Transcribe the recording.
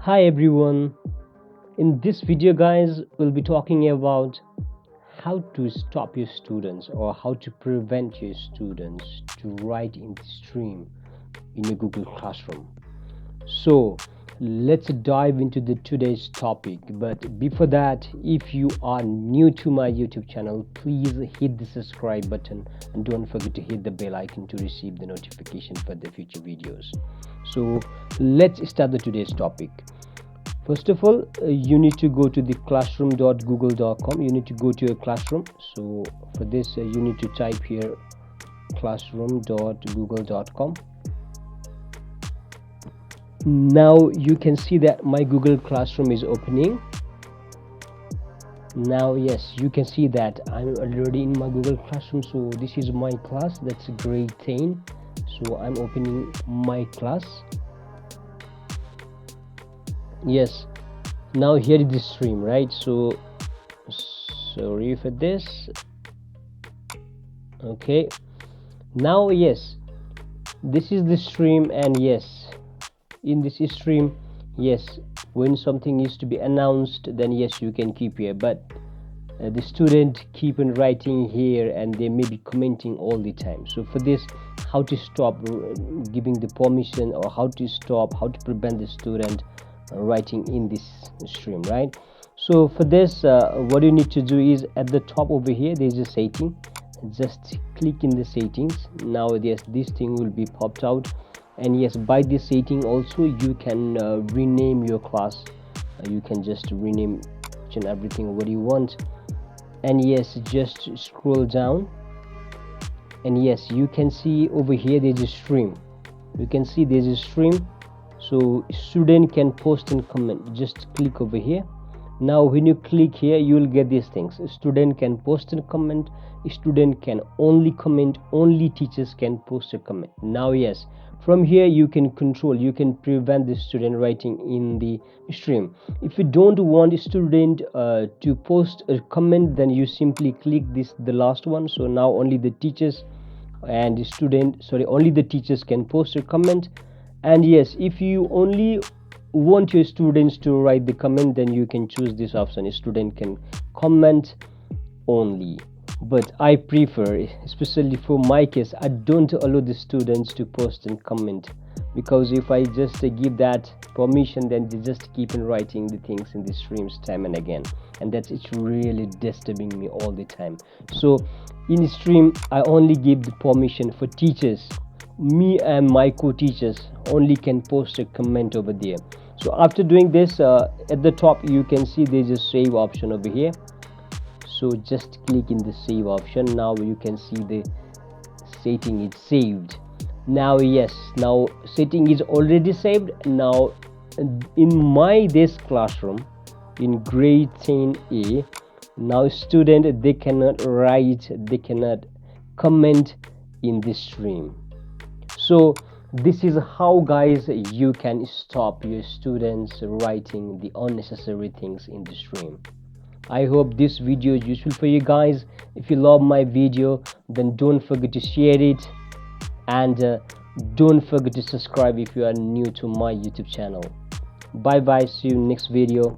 Hi everyone. In this video guys, we'll be talking about how to stop your students or how to prevent your students to write in the stream in your Google Classroom. So let's dive into the today's topic. But before that, if you are new to my YouTube channel, please hit the subscribe button and don't forget to hit the bell icon to receive the notification for the future videos. So let's start the today's topic. First of all, you need to go to the classroom.google.com. You need to go to your classroom. So for this, you need to type here classroom.google.com. Now you can see that my Google Classroom is opening. Now yes, you can see that I'm already in my Google Classroom. So this is my class, that's grade 10. So I'm opening my class. Yes, now here is the stream, right? So sorry for this. Okay, now yes, this is the stream, and yes, in this stream, yes, when something is to be announced, then yes, you can keep here, but the student keep on writing here and they may be commenting all the time. So for this, how to stop giving the permission, or how to prevent the student writing in this stream, right? So for this, what you need to do is at the top over here there's a setting. Just click in the settings. Now yes, this thing will be popped out, and yes, by this setting also you can rename your class. You can just rename each and everything what you want, and yes, just scroll down, and yes, you can see over here there's a stream. You can see there's a stream, so student can post and comment. Just click over here. Now when you click here, you will get these things. Student can post and comment, student can only comment, only teachers can post a comment. Now yes, from here you can control, you can prevent the student writing in the stream. If you don't want a student to post a comment, then you simply click this, the last one. So now only the teachers and the student, sorry, only the teachers can post a comment. And yes, if you only want your students to write the comment, then you can choose this option, a student can comment only. But I prefer, especially for my case, I don't allow the students to post and comment, because if I just give that permission, then they just keep on writing the things in the streams time and again, and it's really disturbing me all the time. So in the stream, I only give the permission for teachers. Me and my co-teachers only can post a comment over there. So after doing this, at the top you can see there's a save option over here. So just click in the save option. Now you can see the setting is saved. Now yes, now setting is already saved. Now in my this classroom in grade 10A, now student, they cannot write, they cannot comment in this stream. So this is how guys you can stop your students writing the unnecessary things in the stream. I hope this video is useful for you guys. If you love my video, then don't forget to share it, and don't forget to subscribe if you are new to my YouTube channel. Bye bye, see you next video.